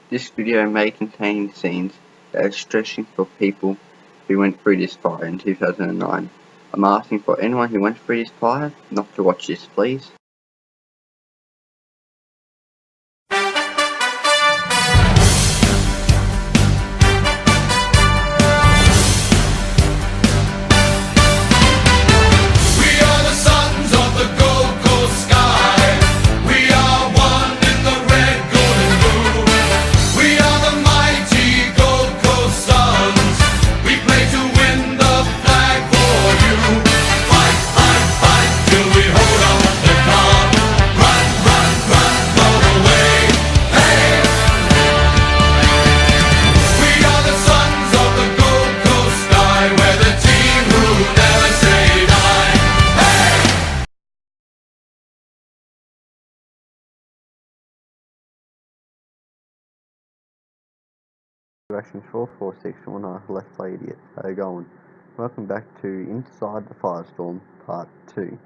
This video may contain scenes that are distressing for people who went through this fire in 2009. I'm asking for anyone who went through this fire not to watch this, please. Directions 44619 left play idiot. How you going? Welcome back to Inside the Firestorm Part 2.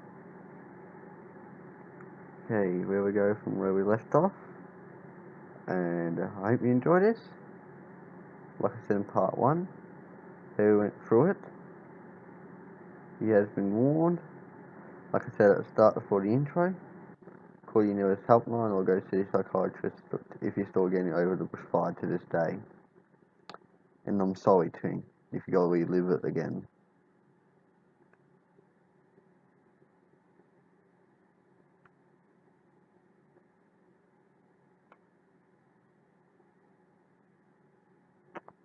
Okay, where we go from where we left off. And I hope you enjoy this. Like I said in Part 1, who went through it. He has been warned. Like I said at the start before the intro, call your nearest helpline or go see a psychiatrist if you're still getting over the bushfire to this day. And I'm sorry too, if you gotta relive it again.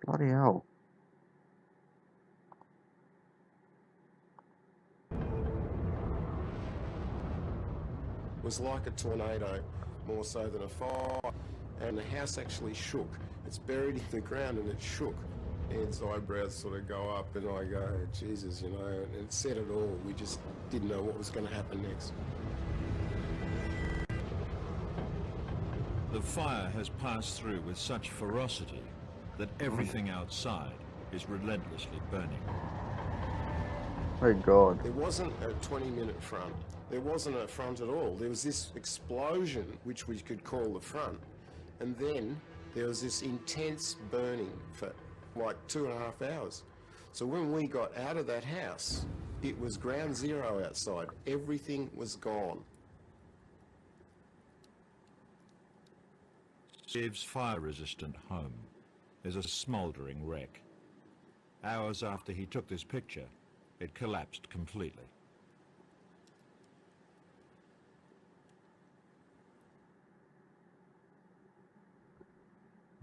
Bloody hell. It was like a tornado, more so than a fire, and the house actually shook. It's buried in the ground and it shook. Ed's eyebrows sort of go up and I go, Jesus, you know, and it said it all. We just didn't know what was going to happen next. The fire has passed through with such ferocity that everything outside is relentlessly burning. Oh God. There wasn't a 20-minute front. There wasn't a front at all. There was this explosion, which we could call the front, and then there was this intense burning for like 2.5 hours. So when we got out of that house, it was ground zero outside. Everything was gone. Steve's fire-resistant home is a smouldering wreck. Hours after he took this picture, it collapsed completely.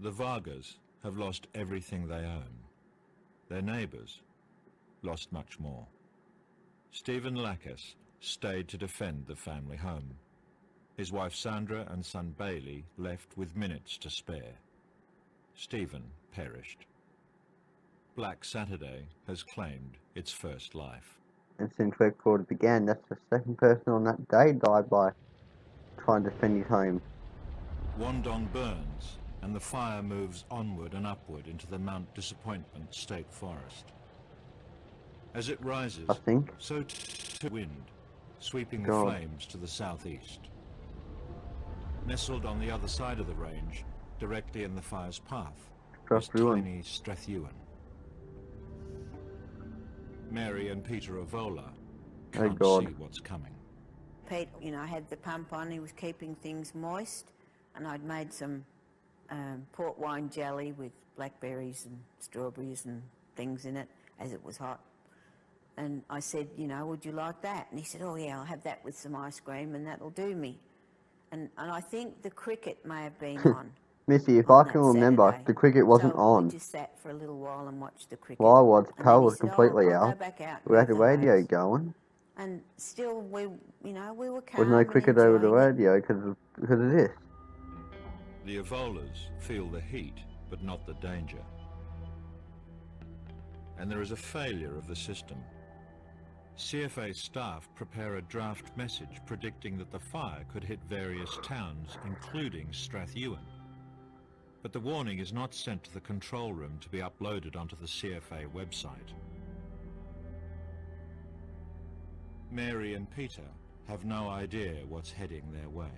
The Vargas have lost everything they own. Their neighbours lost much more. Stephen Lackas stayed to defend the family home. His wife Sandra and son Bailey left with minutes to spare. Stephen perished. Black Saturday has claimed its first life. And since record began, that's the second person on that day died by trying to defend his home. Wandong burns, and the fire moves onward and upward into the Mount Disappointment State Forest. As it rises, so too the wind, sweeping the flames to the southeast. Nestled on the other side of the range, directly in the fire's path, is tiny Strathewen. Mary and Peter Avola can't see what's coming. Pete, you know, had the pump on, he was keeping things moist, and I'd made some port wine jelly with blackberries and strawberries and things in it as it was hot. And I said, you know, would you like that? And he said, oh yeah, I'll have that with some ice cream and that'll do me. And I think the cricket may have been on. Missy, if I can remember, Saturday. the cricket wasn't so on. We just sat for a little while and watched the cricket. While I was, the power was said, completely I'll out. go back out We had the radio hose. going. And still, we were calm. With no cricket over the radio because of this. The Avolas feel the heat, but not the danger. And there is a failure of the system. CFA staff prepare a draft message predicting that the fire could hit various towns, including Strathewen. But the warning is not sent to the control room to be uploaded onto the CFA website. Mary and Peter have no idea what's heading their way.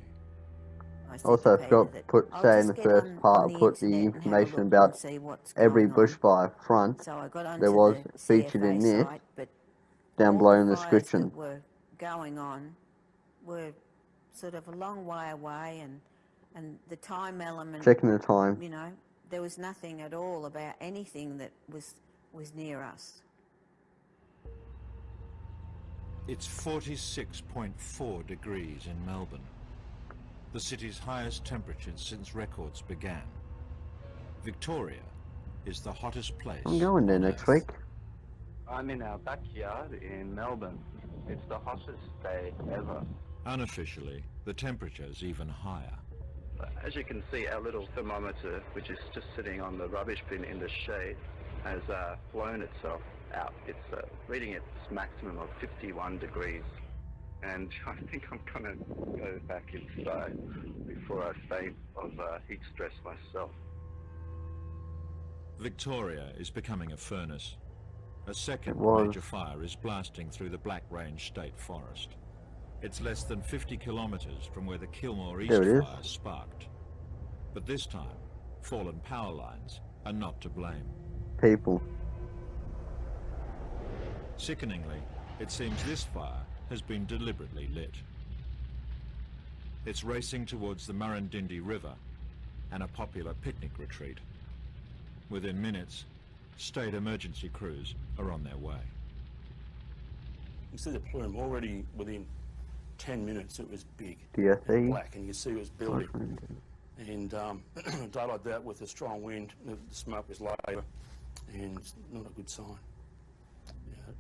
I said Also, to I Peter forgot to that put, I'll say in just the get first on part, the I put the internet and have a information look about and see what's every going on. bushfire front So I got there onto was the featured CFA in this site, but down all below the in the fires description. that were going on were sort of a long way away, and the time element, Checking the time. you know, there was nothing at all about anything that was near us. It's 46.4 degrees in Melbourne, the city's highest temperature since records began. Victoria is the hottest place I'm going there on next Earth. week. I'm in our backyard in Melbourne. It's the hottest day ever. Unofficially, the temperature's even higher. As you can see, our little thermometer, which is just sitting on the rubbish bin in the shade, has blown itself out. It's reading its maximum of 51 degrees. And I think I'm going to go back inside before I faint of heat stress myself. Victoria is becoming a furnace. A second was. major fire is blasting through the Black Range State Forest. It's less than 50 kilometres from where the Kilmore East There it is. fire sparked. But this time, fallen power lines are not to blame. People. Sickeningly, it seems this fire has been deliberately lit. It's racing towards the Murrindindi River and a popular picnic retreat. Within minutes, state emergency crews are on their way. You see the plume already within 10 minutes. It was big DSE. and black, and you see it was building. And a day like that with a strong wind, the smoke was low, and it's not a good sign.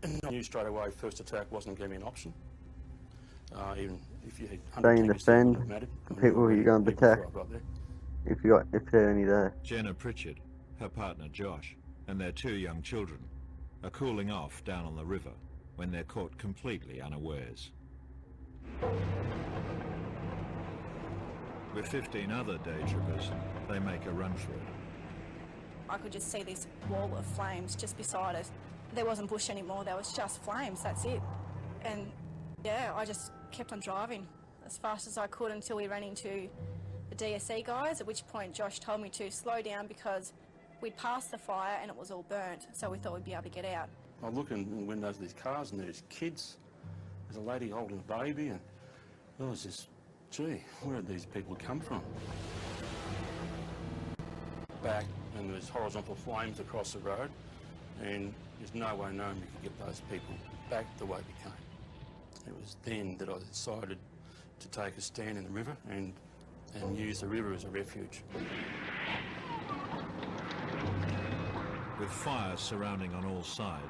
And I knew straight away first attack wasn't going to be an option. Even if you had Stay in 110%, defend wouldn't have mattered. the I knew people who you're going to even before protect. I got there. If they're only there. Jenna Pritchard, her partner Josh, and their 2 young children are cooling off down on the river when they're caught completely unawares. With 15 other day trippers, they make a run for it. I could just see this wall of flames just beside us. There wasn't bush anymore, there was just flames, that's it. And yeah, I just kept on driving as fast as I could until we ran into the DSE guys, at which point Josh told me to slow down because we'd passed the fire and it was all burnt, so we thought we'd be able to get out. I look in the windows of these cars and there's kids. There's a lady holding a baby, and I was just, gee, where did these people come from? Back, and there's horizontal flames across the road, and there's no way known we could get those people back the way we came. It was then that I decided to take a stand in the river and use the river as a refuge. With fire surrounding on all sides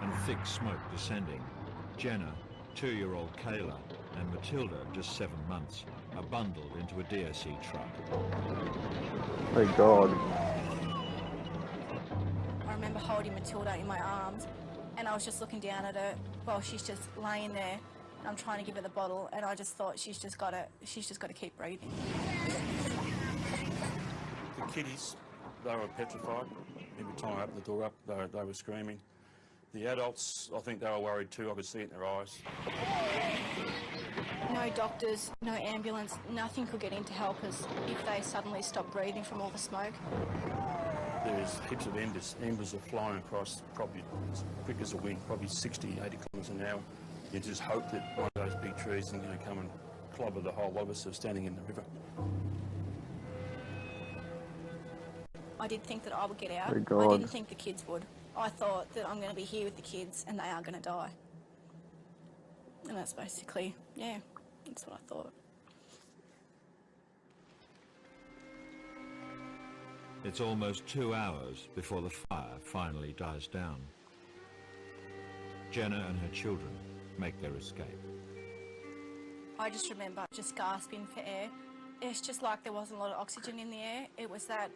and thick smoke descending, Jenna, 2-year-old Kayla, and Matilda, just 7 months, are bundled into a DSE truck. Oh God. I remember holding Matilda in my arms and I was just looking down at her while she's just laying there, and I'm trying to give her the bottle, and I just thought she's just got to keep breathing. The kiddies, they were petrified. Every time I opened the door up, they were screaming. The adults, I think they were worried too. I could see it in their eyes. No doctors, no ambulance, nothing could get in to help us if they suddenly stopped breathing from all the smoke. There's heaps of embers. Embers are flying across probably as quick as a wind, probably 60, 80 kilometres an hour. You just hope that one of those big trees isn't going to come and clobber the whole lot of us who are standing in the river. I did think that I would get out. Oh, God. I didn't think the kids would. I thought that I'm going to be here with the kids and they are going to die. And that's basically, yeah, that's what I thought. It's almost 2 hours before the fire finally dies down. Jenna and her children make their escape. I just remember just gasping for air. It's just like there wasn't a lot of oxygen in the air. It was that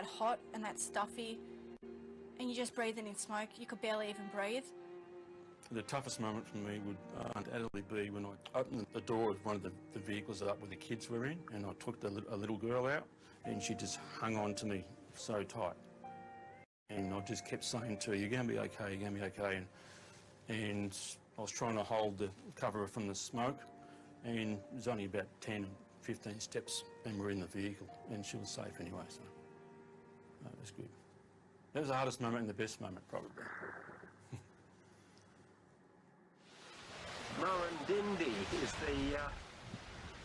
hot and that stuffy, and you just breathing in smoke. You could barely even breathe. The toughest moment for me would undoubtedly be when I opened the door of one of the vehicles up where the kids were in, and I took a little girl out, and she just hung on to me so tight. And I just kept saying to her, "You're going to be okay, you're going to be okay." And I was trying to cover her from the smoke, and it was only about 10 15 steps and we're in the vehicle, and she was safe anyway, so that was good. That was the hardest moment and the best moment, probably. Murrindindi is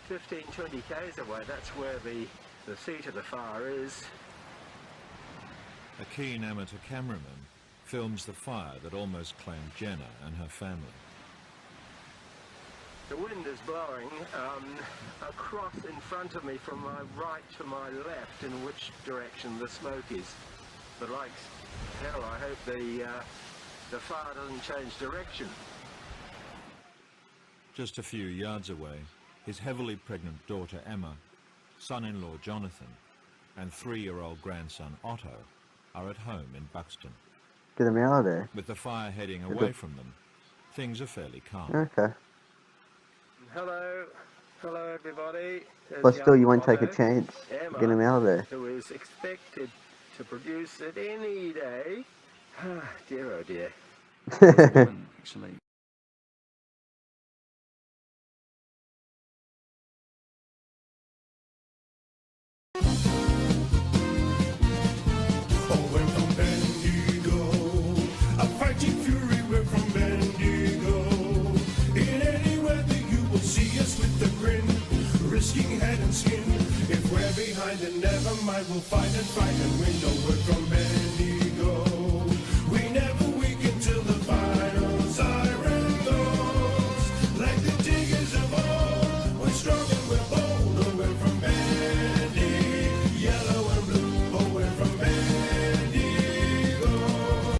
the 15-20 k's away. That's where the seat of the fire is. A keen amateur cameraman films the fire that almost claimed Jenna and her family. The wind is blowing across in front of me from my right to my left, in which direction the smoke is. But like hell, I hope the fire doesn't change direction. Just a few yards away, his heavily pregnant daughter Emma, son-in-law Jonathan, and 3-year-old grandson Otto are at home in Buxton. Get them out of there. With the fire heading away from them, things are fairly calm. Okay. Hello everybody. There's But still, you won't young take a Otto, chance. Emma, Get them out of there. who is expected to produce it any day. Dear oh dear. Actually. Risking head and skin. If we're behind, then never mind. We'll fight and win. No word from Benny.